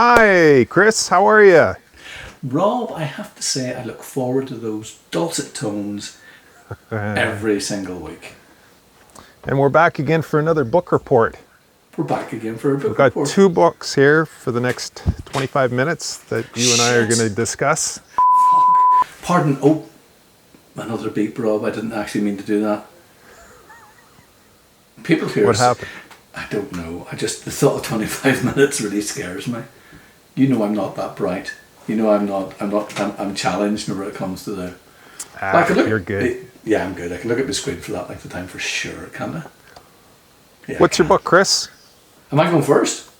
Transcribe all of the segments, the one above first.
Hi, Chris. How are you? Rob, I have to say I look forward to those dulcet tones every single week. And we're back again for another book report. We're back again for a book We've got report. 2 books here for the next 25 minutes that you and I are Shit. going to discuss. Pardon. Oh, another beep, Rob. I didn't actually mean to do that. People here. What happened? I don't know. The thought of 25 minutes really scares me. You know I'm not that bright. You know I'm challenged whenever it comes to the... You're good. Yeah, I'm good. I can look at the screen for that length of time for sure, can't I? Yeah, What's your book, Chris? Am I going first?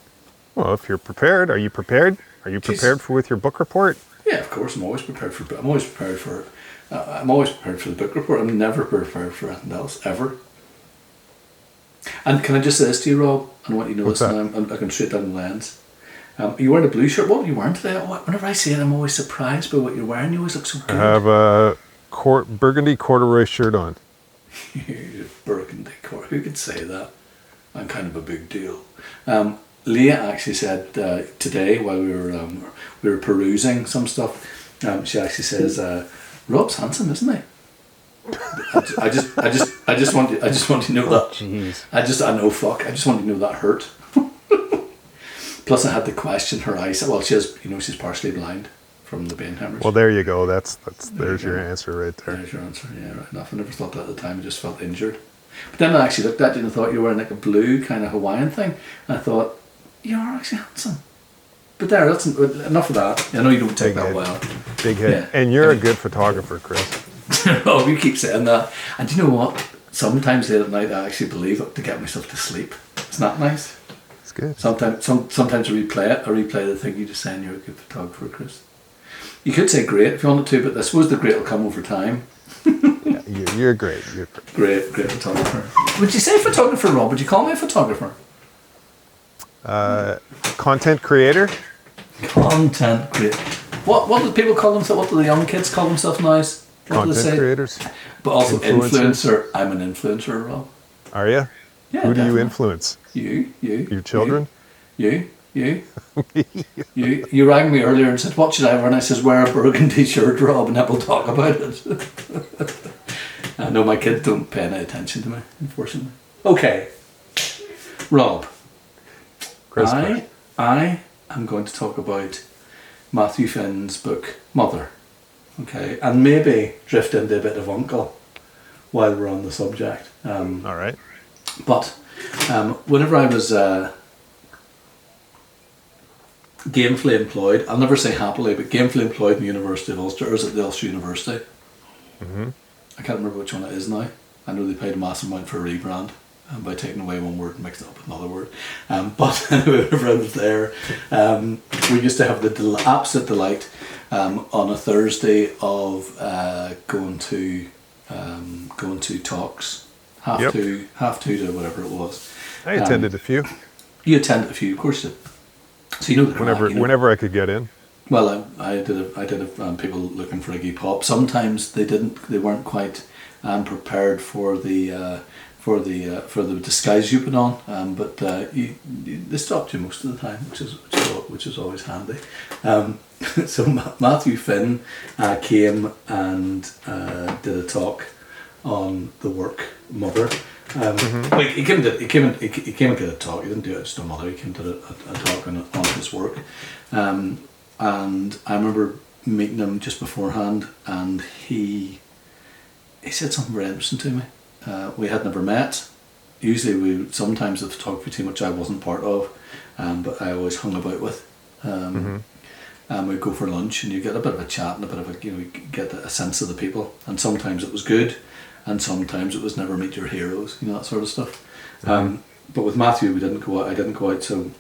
Well, if you're prepared, are you prepared? Are you prepared with your book report? Yeah, of course. I'm always prepared for the book report. I'm never prepared for anything else ever. And can I just say this to you, Rob? And what you know this now, I'm looking straight down the lens. You wearing a blue shirt. What are you wearing today? Whenever I see it, I'm always surprised by what you're wearing. You always look so good. I have a burgundy corduroy shirt on. Burgundy corduroy. Who could say that? I'm kind of a big deal. Leah actually said today while we were perusing some stuff, she actually says, "Rob's handsome, isn't he?" I just want to know that. Jeez. I just want to know that hurt. Plus, I had to question her eyesight. Well, she's partially blind from the brain hemorrhage. Well, there you go. There's your answer right there. There's your answer. Yeah, right enough. I never thought that at the time. I just felt injured. But then I actually looked at you and I thought you were wearing like a blue kind of Hawaiian thing. And I thought, you are actually handsome. But that's enough of that. I know you don't take that well. Big head. Yeah. And you're a good photographer, Chris. Oh, you keep saying that. And do you know what? Sometimes late at night I actually believe it to get myself to sleep. Isn't that nice? It's good. Sometimes I replay the thing you just saying you're a good photographer, Chris. You could say great if you wanted to, but I suppose the great will come over time. Yeah, you're great. You're great photographer. Would you say photographer, Rob? Would you call me a photographer? Content creator. Content creator. What do people call themselves? What do the young kids call themselves now? Content creators. But also influencer. I'm an influencer, Rob. Are you? Yeah. Who do you influence? You. Your children? You. You rang me earlier and said, "What should I wear?" And I says, "Wear a burgundy shirt, Rob, and then we'll talk about it." I know my kids don't pay any attention to me, unfortunately. Okay, Rob. Chris, I am going to talk about Matthew Finn's book, Mother. Okay, and maybe drift into a bit of Uncle while we're on the subject. all right. But whenever I was gainfully employed, I'll never say happily, but gainfully employed in the University of Ulster, or is it the Ulster University? Mm-hmm. I can't remember which one it is now. I know they paid a massive amount for a rebrand by taking away one word and mixing it up with another word. But whenever I was there, we used to have the absolute delight on a Thursday of going to talks, half two to whatever it was. I attended a few. You attended a few, of course you did. So you know the whenever I could get in. Well, I did people looking for Iggy Pop. Sometimes they weren't quite prepared for the disguise you put on, but they stopped you most of the time, which is always handy. So Matthew Finn came and did a talk on the work Mother. He came and did a talk. He didn't do it just on Mother. He came to a talk on his work, and I remember meeting him just beforehand, and he said something very interesting to me. We had never met. Usually, sometimes the photography team, which I wasn't part of, but I always hung about with. And we'd go for lunch, and you get a bit of a chat and a bit of you get a sense of the people. And sometimes it was good, and sometimes it was never meet your heroes, that sort of stuff. But with Matthew, I didn't go out. So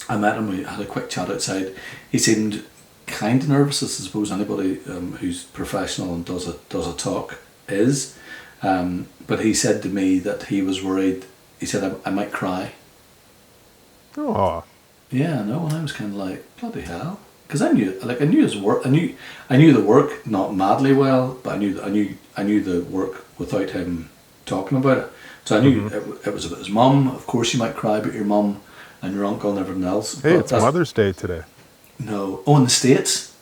I met him. We had a quick chat outside. He seemed kind of nervous, as I suppose anybody who's professional and does a talk is. But he said to me that he was worried. He said, I might cry. Oh. Yeah, I know. And I was kind of like, bloody hell, because I knew his work. I knew the work not madly well, but I knew the work without him talking about it. So I knew it was about his mum. Of course, you might cry about your mum. and your uncle and everything else. Hey, But it's Mother's Day today. No. Oh, in the States?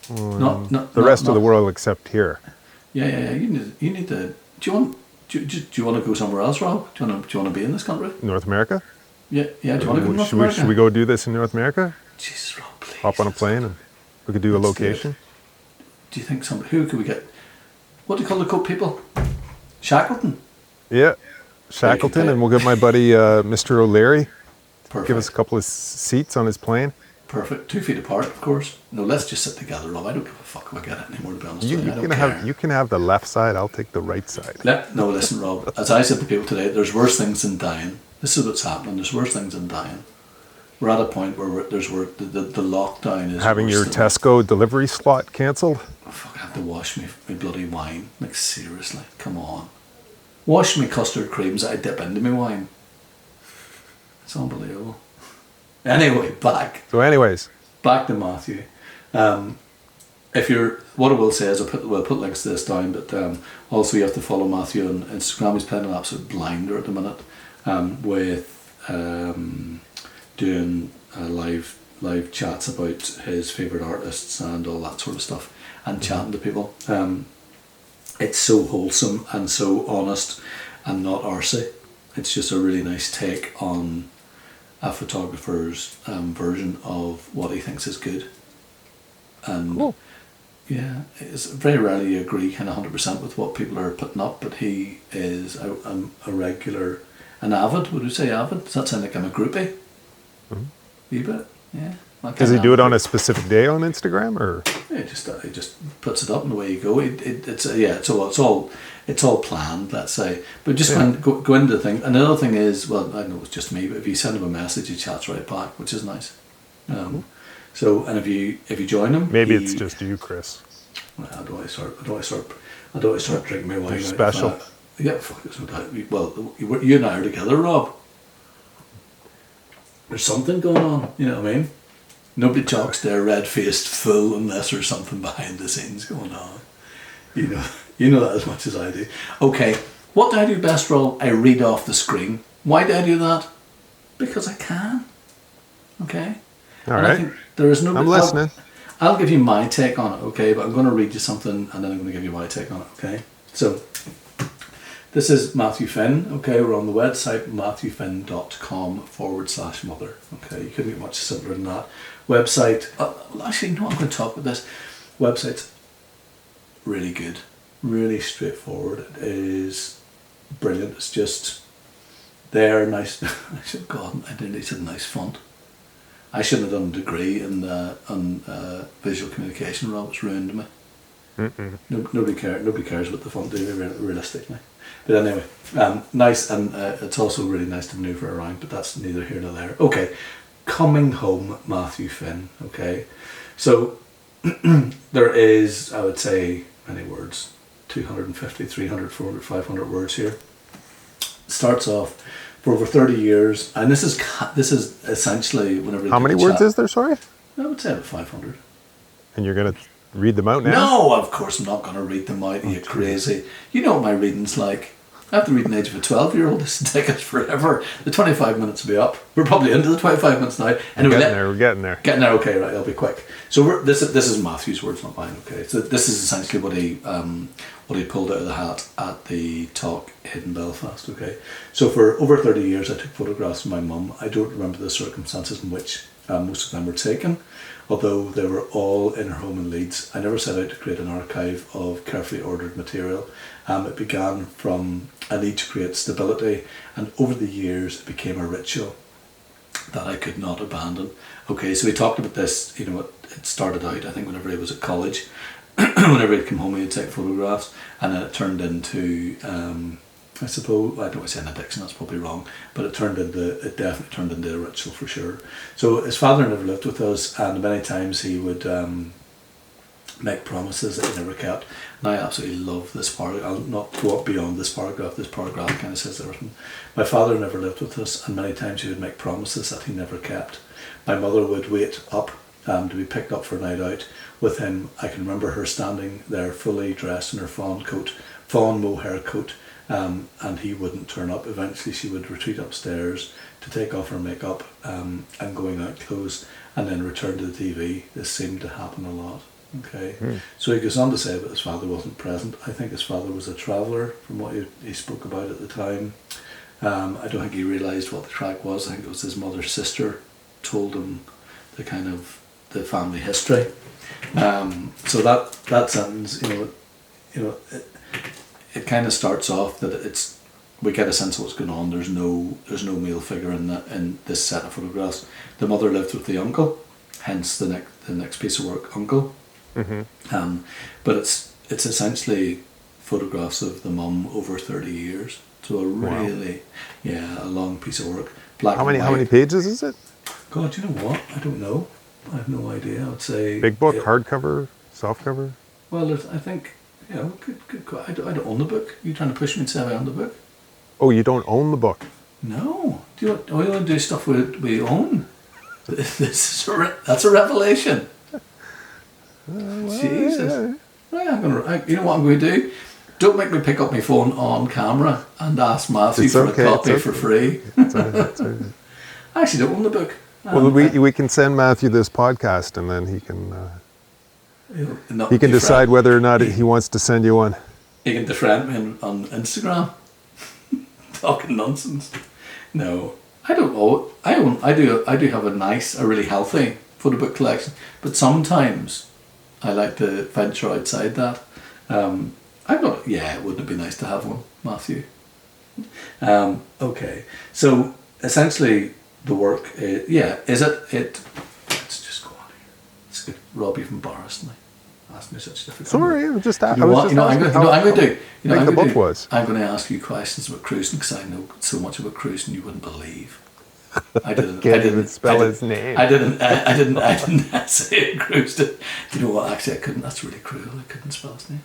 Not The rest of the world except here. Yeah. You need to. Do you want to go somewhere else, Rob? Do you want to be in this country? North America? Yeah. Do you want to go to North America? Should we go do this in North America? Jesus, Rob, please. Hop on a plane and we could do a Let's do it. location. Do you think who could we get? What do you call the Coke people? Shackleton. Yeah, Shackleton, and we'll get my buddy Mr. O'Leary. Perfect. Give us a couple of seats on his plane. Perfect. 2 feet apart, of course. No, let's just sit together, Rob. I don't give a fuck if I get it anymore, to be honest with you. I don't care. You can have the left side. I'll take the right side. No, listen, Rob. As I said to people today, there's worse things than dying. This is what's happening. There's worse things than dying. We're at a point where the lockdown is Having worse your than- Tesco delivery slot cancelled. Oh, fuck, I have to wash me bloody wine. Like, seriously, come on. Wash me custard creams that I dip into my wine. It's unbelievable. Anyway, back to Matthew. What I will say is we'll put links to this down, but also you have to follow Matthew on Instagram. He's playing an absolute blinder at the minute with doing live chats about his favourite artists and all that sort of stuff, and chatting to people. It's so wholesome and so honest and not arsey. It's just a really nice take on a photographer's version of what he thinks is good. And Cool. yeah, it's very rarely you agree kind of 100% with what people are putting up, but he is a regular, an avid, would you say avid? Does that sound like I'm a groupie? Mm-hmm. You bet, yeah. Does he do it on a specific day on Instagram, or? Yeah, he just puts it up and away you go. It's all planned, let's say. But just go into the thing. Another thing is, well, I know it's just me, but if you send him a message, he chats right back, which is nice. So, and if you join him, Maybe it's just you, Chris. Well, how do I start drinking my wine? You're special. Yeah, fuck, there's no doubt. Well, you and I are together, Rob. There's something going on. You know what I mean? Nobody talks there red-faced full unless there's something behind the scenes going on. You know that as much as I do. Okay, what do I do best, Rob? I read off the screen. Why do I do that? Because I can. Okay? All And I right. think there is no. I'm listening. I'll give you my take on it, okay? But I'm going to read you something and then I'm going to give you my take on it, okay? So, this is Matthew Finn, okay? We're on the website matthewfinn.com/mother, okay? You couldn't get much simpler than that. Website, well, actually, no, I'm going to talk about this. Website's really good, really straightforward. It is brilliant. It's just there, nice. God, I nearly said nice font. I shouldn't have done a degree in visual communication, Rob. It's ruined me. Nobody cares about the font, do they, realistically? But anyway, nice, and it's also really nice to manoeuvre around, but that's neither here nor there. Okay, coming home, Matthew Finn, okay? So, there is, I would say, many words, 250, 300, 400, 500 words here. Starts off, for over 30 years, and this is essentially whenever. How many words is there? Sorry. I would say about 500. And you're gonna read them out now? No, of course I'm not going to read them out. Are you crazy? You know what my reading's like. I have to read an age of a 12-year-old. This will take us forever. The 25 minutes will be up. We're probably into the 25 minutes now. Anyway, We're getting there. Getting there. Okay, right. I'll be quick. So this is Matthew's words, not mine. Okay. So this is essentially what he pulled out of the hat at the talk in Belfast. Okay. So for over 30 years, I took photographs of my mum. I don't remember the circumstances in which most of them were taken, although they were all in her home in Leeds. I never set out to create an archive of carefully ordered material. It began from a need to create stability, and over the years it became a ritual that I could not abandon. Okay, so we talked about this, it started out, I think, whenever he was at college. Whenever he'd come home, he'd take photographs, and then it turned into, I suppose, I don't want to say an addiction, that's probably wrong, but it definitely turned into a ritual for sure. So his father never lived with us, and many times he would make promises that he never kept. And I absolutely love this paragraph. I'll not go up beyond this paragraph. This paragraph kind of says everything. My father never lived with us, and many times he would make promises that he never kept. My mother would wait up to be picked up for a night out with him. I can remember her standing there fully dressed in her fawn mohair coat, and he wouldn't turn up. Eventually she would retreat upstairs to take off her makeup and going out clothes, and then return to the TV. This seemed to happen a lot. Okay, so he goes on to say that his father wasn't present. I think his father was a traveller, from what he spoke about at the time. I don't think he realised what the crack was. I think it was his mother's sister told him the family history. So that sentence, it kind of starts off that we get a sense of what's going on. There's no male figure in this set of photographs. The mother lived with the uncle, hence the next piece of work, Uncle. Mm-hmm. But it's essentially photographs of the mum over 30 years. So a really, a long piece of work. Black and white. How many pages is it? God, you know what? I don't know. I have no idea. I would say big book, hardcover, softcover. Well, I think good. I don't own the book. You trying to push me to say I own the book? Oh, you don't own the book? No. We only do stuff we own. That's a revelation. Jesus. Right, you know what I'm going to do? Don't make me pick up my phone on camera and ask Matthew for a copy for free. It's all right. I actually don't own the book. Well, we can send Matthew this podcast, and then he can decide whether or not he wants to send you one. He can defriend me on Instagram. Talking nonsense. No, I don't own. I do have a really healthy photo book collection, but sometimes I like to venture outside that. Wouldn't it be nice to have one, Matthew? Okay, so essentially the work, let's just go on here. Let's get Rob even embarrassed me. Ask me such difficult. Sorry, I'm just asking. I'm going to ask you questions about Crewdson, because I know so much about Crewdson you wouldn't believe. I didn't even spell his name. I didn't say Crewdson. You know what? Actually, I couldn't. That's really cruel. I couldn't spell his name.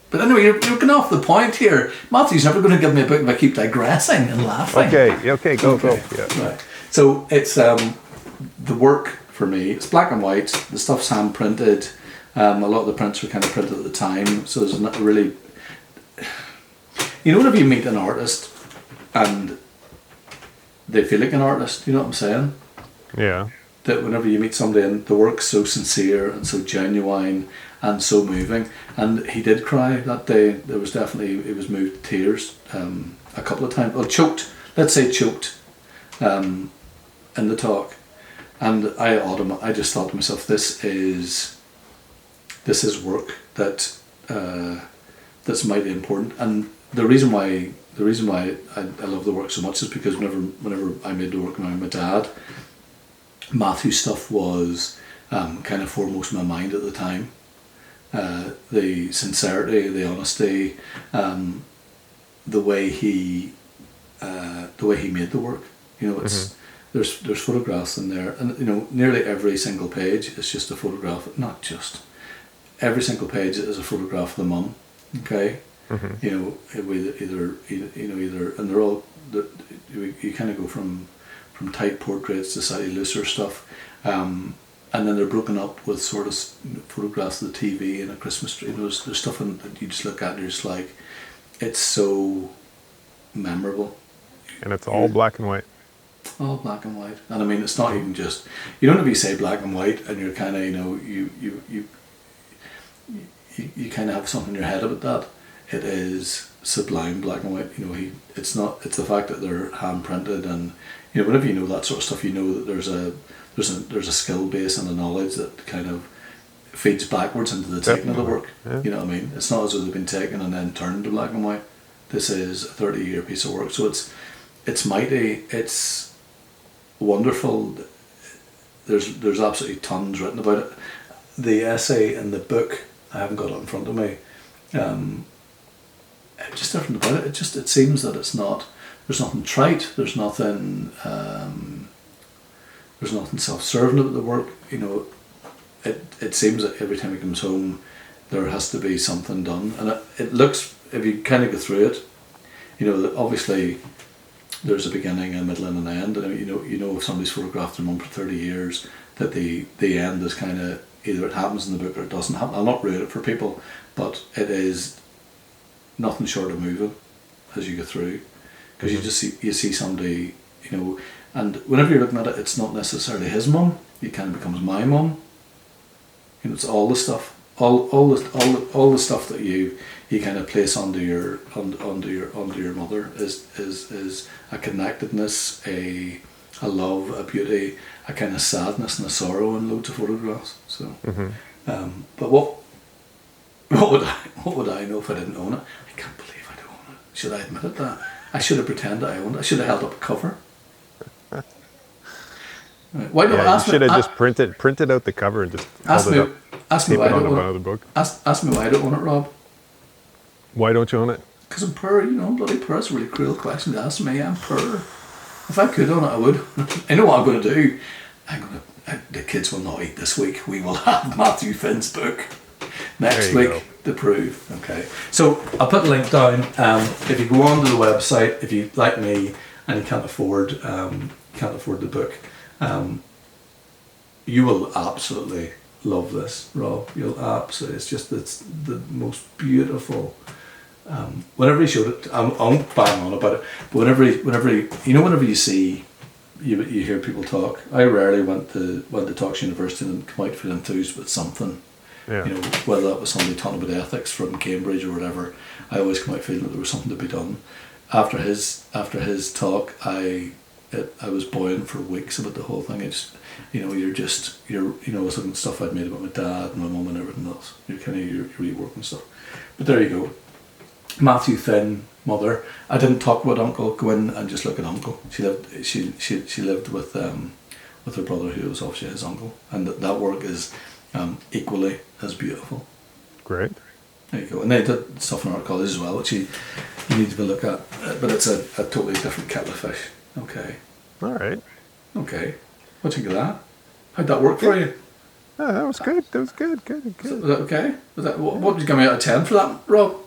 But anyway, you're getting off the point here. Matthew's never going to give me a book if I keep digressing and laughing. Okay, go. Yeah. Right. So it's the work for me. It's black and white. The stuff's hand printed. A lot of the prints were kind of printed at the time, so there's not really. Whenever you meet an artist and they feel like an artist, you know what I'm saying? Yeah. That whenever you meet somebody and the work's so sincere and so genuine and so moving, and he did cry that day. There was definitely, it was moved to tears a couple of times. Well, choked. Let's say choked in the talk, and I just thought to myself, this is work that's mighty important. And the reason why I love the work so much is because whenever I made the work with my dad, Matthew's stuff was kind of foremost in my mind at the time. The sincerity, the honesty, the way he made the work. It's there's photographs in there, and nearly every single page is just a photograph. Not just every single page is a photograph of the mum. Okay. With either, and they're all. You kind of go from tight portraits to slightly looser stuff. And then they're broken up with sort of photographs of the TV and a Christmas tree. There's stuff that you just look at and you're just like, it's so memorable. And it's all black and white. All black and white. And I mean, it's not even just, you don't know if you say black and white and you're kind of, you kind of have something in your head about that. It is sublime black and white. It's the fact that they're hand printed, and whenever you know that sort of stuff, you know that there's a skill base and a knowledge that kind of feeds backwards into the taking of the work. Yeah. You know what I mean? It's not as though they've been taken and then turned to black and white. This is a 30-year piece of work, so it's mighty. It's wonderful. There's absolutely tons written about it. The essay in the book, I haven't got it in front of me. Just everything about it. It seems that it's not. There's nothing trite. There's nothing. There's nothing self-serving about the work. It seems that every time he comes home, there has to be something done, and it looks. If you kind of go through it, that obviously there's a beginning, a middle, and an end. And if somebody's photographed their mum for 30 years, that the end is kind of either it happens in the book or it doesn't happen. I'll not ruin it for people, but it is nothing short of moving as you go through, because you see somebody, you know, and whenever you're looking at it, it's not necessarily his mum. It kind of becomes my mum. You know, it's all the stuff, all the stuff that you kind of place onto your mother is a connectedness, a love, a beauty, a kind of sadness and a sorrow in loads of photographs. So, but what would I know if I didn't own it? I can't believe I don't own it. Should I admit that? I should have pretended I owned it. I should have held up a cover. Right. Why don't you should have just printed out the cover and just ask me why I don't own the book. Ask me why I don't own it, Rob. Why don't you own it? Because I'm poor, you know, bloody poor. It's a really cruel question to ask me. I'm poor. If I could own it, I would. I know what I'm going to do. The kids will not eat this week. We will have Matthew Finn's book next week to prove. Okay. So I'll put a link down. If you go onto the website, if you like me and you can't afford the book, you will absolutely love this, Rob. You'll absolutely. It's the most beautiful. Whenever he showed it, I won't bang on about it. But whenever you see, you hear people talk. I rarely went to Talks University and come out feeling enthused with something. Yeah. You know, whether that was somebody talking about ethics from Cambridge or whatever. I always come out feeling that there was something to be done. After his talk, I was buoyant for weeks about the whole thing. It's, you know, you're some stuff I'd made about my dad and my mum and everything else. You're reworking stuff. But there you go. Matthew Finn, mother. I didn't talk about uncle. Go in and just look at uncle. She lived with her brother, who was obviously his uncle, and that work is equally as beautiful. Great. There you go. And they did stuff in art college as well, which you need to look at. But it's a totally different kettle of fish. Okay. All right. Okay. What do you think of that? How'd that work for you? Oh, that was good. That was good. Good. Was that okay? What would you give me out of 10 for that, Rob?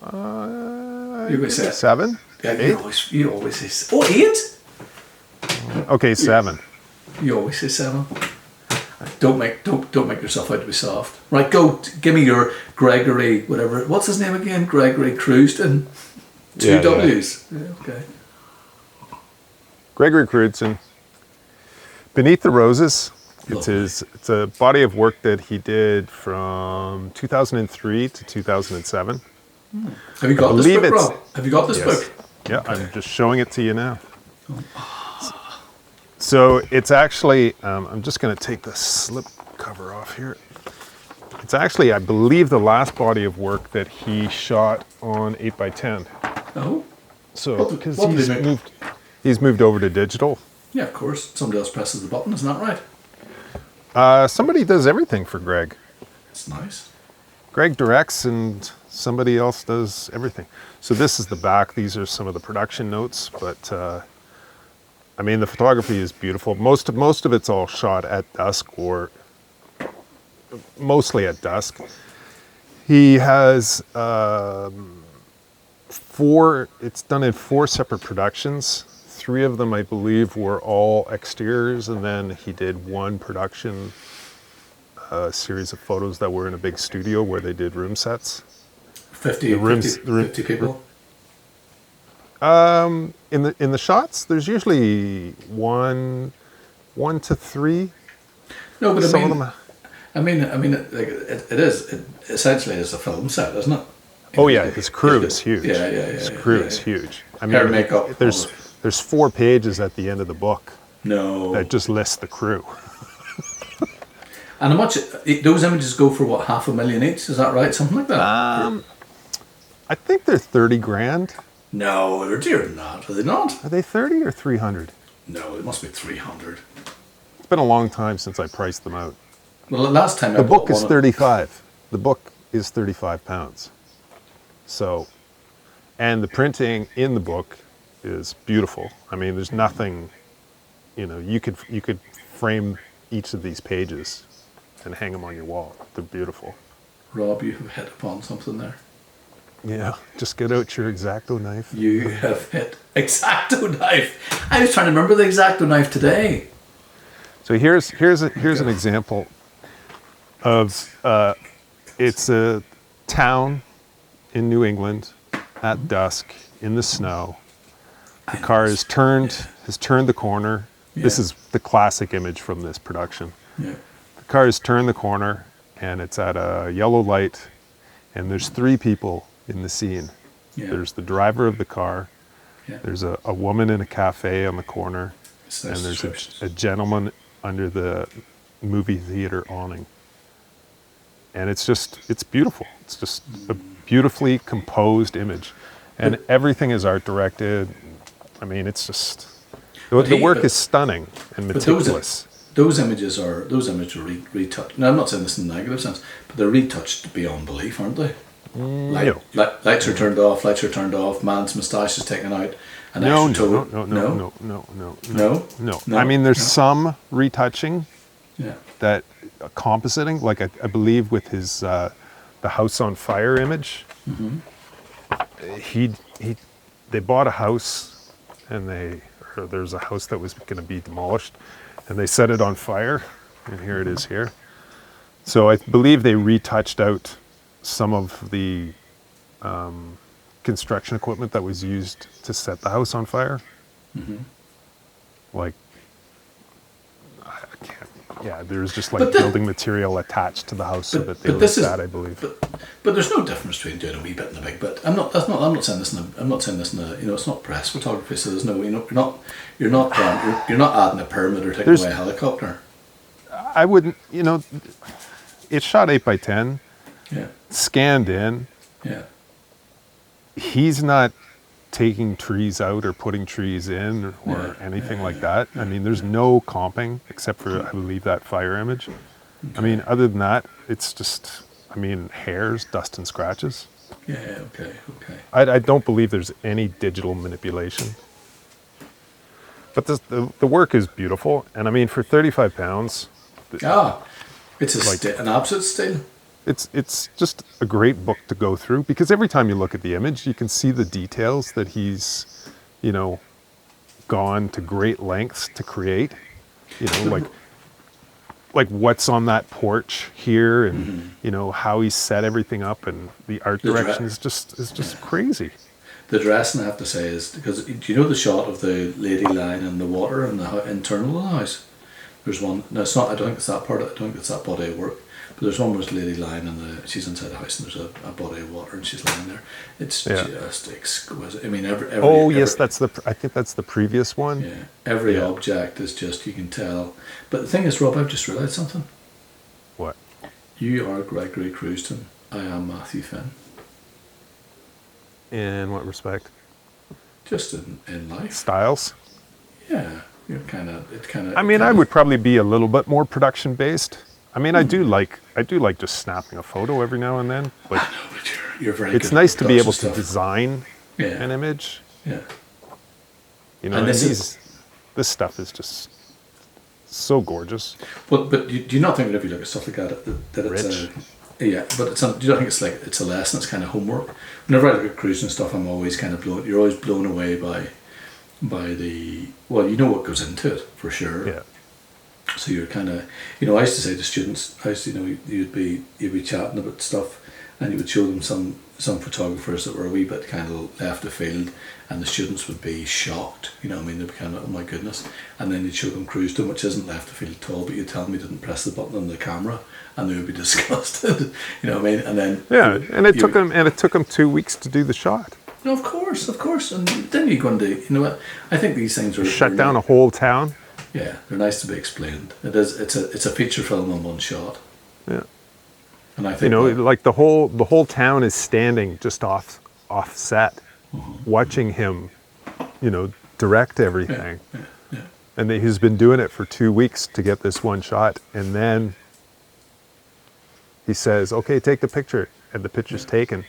You would say 7. Yeah, 8? you always say 8. Okay, 7. You always say 7. Don't make yourself out to be soft. Right, go give me your Gregory, whatever. What's his name again? Gregory Crewdson. 2 W's. Yeah, okay. Gregory Crewdson. Beneath the Roses. It's a body of work that he did from 2003 to 2007. Have you got this book, Rob? Have you got this book? Yeah, okay. I'm just showing it to you now. So it's actually, I'm just going to take the slip cover off here. It's actually, I believe, the last body of work that he shot on 8x10. Oh. So, because he's moved over to digital. Yeah, of course. Somebody else presses the button, isn't that right? Somebody does everything for Greg. That's nice. Greg directs and somebody else does everything. So this is the back. These are some of the production notes, but I mean, the photography is beautiful. Most of it's all shot at dusk, or mostly at dusk. He has it's done in 4 separate productions. 3 of them, I believe, were all exteriors, and then he did 1 production series of photos that were in a big studio where they did room sets. 50 people? In the shots, there's usually 1 to 3. No, but I mean, it essentially is a film set, isn't it? Oh yeah, his crew is huge. Yeah. His crew is huge. I mean, hair, makeup. There's 4 pages at the end of the book. No. That just lists the crew. And how much those images go for? What, $500,000 each? Is that right? Something like that. I think they're 30 grand. No, they're dearer than that. Are they not? Are they 30 or 300? No, it must be 300. It's been a long time since I priced them out. Well, the last time the book is 35. The book is 35 pounds. So, and the printing in the book is beautiful. I mean, there's nothing, you could frame each of these pages and hang them on your wall. They're beautiful. Rob, you have hit upon something there. Yeah, just get out your X-Acto knife. You have hit X-Acto knife. I was trying to remember the X-Acto knife today. So here's an example of it's a town in New England at dusk in the snow. The car has turned the corner. Yeah. This is the classic image from this production. Yeah. The car has turned the corner and it's at a yellow light, and there's 3 people in the scene. Yeah. There's the driver of the car. Yeah. There's a woman in a cafe on the corner, It's and nice there's descriptions. a gentleman under the movie theater awning. And it's beautiful. It's just a beautifully composed image. And everything is art directed. I mean, it's just, the work is stunning and meticulous. Those images are retouched. Now, I'm not saying this in a negative sense, but they're retouched beyond belief, aren't they? No. Lights are turned off. Lights are turned off. Man's moustache is taken out. An No. extra toe. No. I mean, there's some retouching Yeah. that compositing, like I believe with his the house on fire image. Mm-hmm. They bought a house, and there's a house that was going to be demolished, and they set it on fire, and here it is here. So I believe they retouched out some of the construction equipment that was used to set the house on fire. Mm-hmm. Like, I can't. Yeah, there's just like building material attached to the house so that they look that, I believe. But there's no difference between doing a wee bit and a big bit. I'm not saying this in a. It's not press photography, so there's no. You're not adding a pyramid or taking away a helicopter. I wouldn't. It's shot 8x10. Yeah. Scanned in. Yeah. He's not taking trees out or putting trees in or anything like that. I mean, there's no comping except for, I believe, that fire image. Okay. I mean, other than that, it's just, hairs, dust and scratches. Yeah, okay. I don't believe there's any digital manipulation. But the work is beautiful. And for £35... It's an absolute steal. It's just a great book to go through, because every time you look at the image, you can see the details that he's, gone to great lengths to create. Like what's on that porch here, and how he set everything up, and the art direction is just crazy. The dressing, I have to say, is because do you know the shot of the lady lying in the water in the internal of the house? There's one. No, it's not. I don't think it's that part. I don't think it's that body of work. But there's one where there's a lady lying she's inside the house, and there's a body of water, and she's lying there. It's just exquisite. I think that's the previous one. Yeah, every object is just, you can tell. But the thing is, Rob, I've just realised something. What? You are Gregory Crewdson. I am Matthew Finn. In what respect? Just in life. Styles? Yeah, you're kind of. I would probably be a little bit more production based. I do like just snapping a photo every now and then. Like, I know, but you're very. It's nice to be able to design an image. Yeah. And this stuff is just so gorgeous. Well, but do you not think that if you look at stuff like that it's rich? Do you not think it's a lesson? It's kind of homework. Whenever I look at cruising stuff, I'm always kind of blown. You're always blown away by the what goes into it for sure. Yeah. So you're kind of, I used to say to students, you'd be chatting about stuff, and you would show them some photographers that were a wee bit kind of left of field, and the students would be shocked. They'd be kind of, oh my goodness. And then you'd show them Crewdson, which isn't left of field at all, but you'd tell them you didn't press the button on the camera, and they would be disgusted. And then it took them 2 weeks to do the shot. No, of course, and then you go into, I think these things are shut down a whole town. Yeah, they're nice to be explained. It is. It's a feature film in one shot. Yeah. And I think like the whole town is standing just off set, watching him, direct everything. Yeah. And he's been doing it for 2 weeks to get this one shot, and then he says, "Okay, take the picture," and the picture's taken.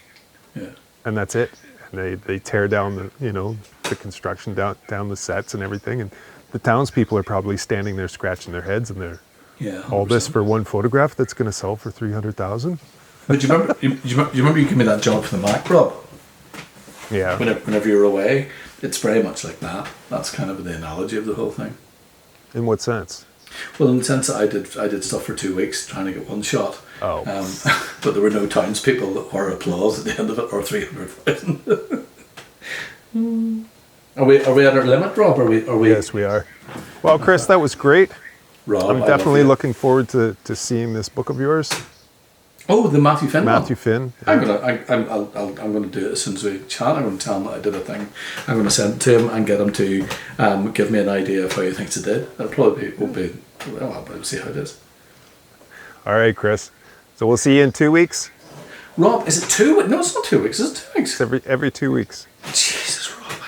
Yeah. And that's it. And they tear down the construction down the sets and everything, and the townspeople are probably standing there scratching their heads, and they're all this for one photograph that's going to sell for $300,000. But do you remember you gave me that job for the Mac, Rob? Yeah. Whenever you're away, it's very much like that. That's kind of the analogy of the whole thing. In what sense? Well, in the sense that I did stuff for 2 weeks trying to get one shot. Oh. But there were no townspeople or applause at the end of it, or 300,000. Are we at our limit, Rob? Are we? Yes, we are. Well, Chris, that was great. Rob, I'm definitely looking forward to seeing this book of yours. Oh, the Matthew Finn one? Matthew Finn. I'm gonna do it as soon as we chat. I'm gonna tell him that I did a thing. I'm gonna send it to him and get him to give me an idea of how he thinks it did. It'll probably won't be. Well, we'll see how it is. All right, Chris. So we'll see you in 2 weeks. Rob, is it 2 weeks? No, it's not 2 weeks. It's 2 weeks. It's every 2 weeks. Jesus, Rob,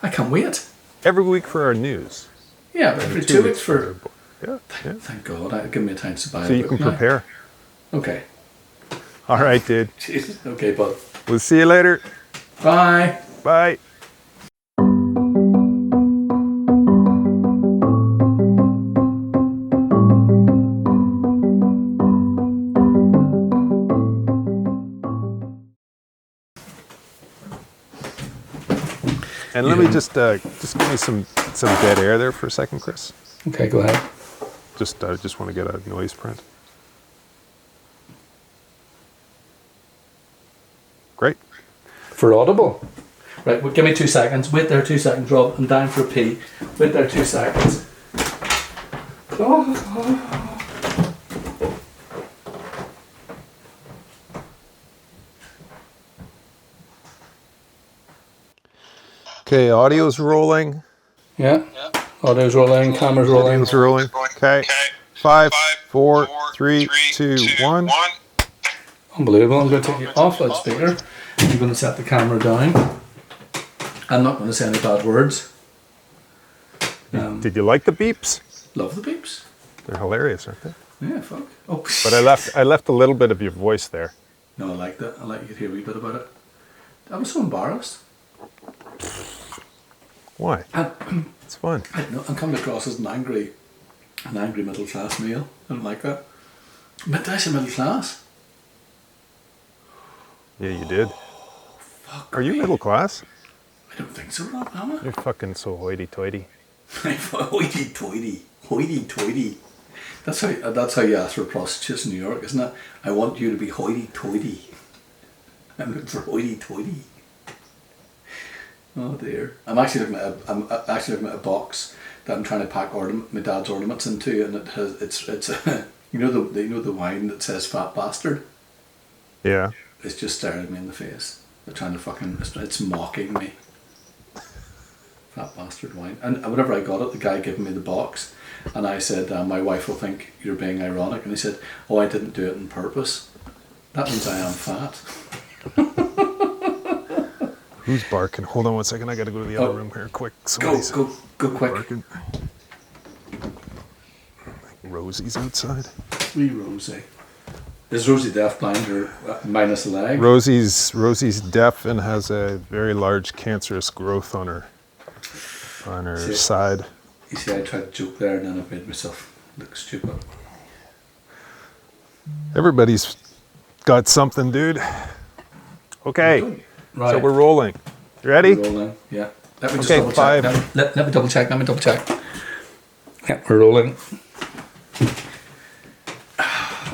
I can't wait. Every week for our news. Yeah, but every 2 weeks for. Yeah. Thank God, give me a time to buy. So a you book can now. prepare. Okay. All right, dude. Jesus. Okay, bud. We'll see you later. Bye. Bye. And let me just give me some dead air there for a second, Chris. Okay, go ahead. Just want to get a noise print. Great. For Audible. Right, well, give me 2 seconds. Wait there 2 seconds, Rob. I'm down for a pee. Wait there 2 seconds. Okay, audio's rolling. Yeah. Audio's rolling, camera's rolling. Audio's rolling. Okay. 5, 4, 3, 2, 1. Unbelievable. I'm going to take you off loudspeaker. I'm going to set the camera down. I'm not going to say any bad words. Did you like the beeps? Love the beeps. They're hilarious, aren't they? Yeah, fuck. Oh. But I left a little bit of your voice there. No, I like that. I like you to hear a wee bit about it. I was so embarrassed. Why? It's fun. I'm coming across as an angry middle class male. I don't like that. But did I say middle class? Yeah, you did. Fuck. Are you middle class? I don't think so, Rob, am I? You're fucking so hoity-toity. Hoity-toity. That's how you ask for prostitutes in New York, isn't it? I want you to be hoity-toity. I'm looking for hoity-toity. Oh dear. I'm actually looking at a box that I'm trying to pack my dad's ornaments into, and it's you know the wine that says "Fat Bastard." Yeah. It's just staring at me in the face. They're trying to it's mocking me. Fat Bastard wine. And whenever I got it, the guy giving me the box, and I said, my wife will think you're being ironic, and he said, oh, I didn't do it on purpose. That means I am fat. Who's barking? Hold on one second. I got to go to the other room here quick. Go quick. Barking. Rosie's outside. Wee Rosie. Is Rosie deaf, blind, or minus a leg? Rosie's deaf and has a very large cancerous growth on her side. You see, I tried to joke there, and then I made myself look stupid. Everybody's got something, dude. Okay, Right. so we're rolling. You ready? We're rolling. Yeah. Let me just Okay, double 5. check. Let me double check. Yeah, we're rolling.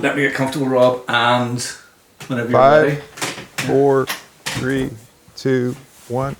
Let me get comfortable, Rob, and whenever you're 5, ready. 4, 3, 2, 1.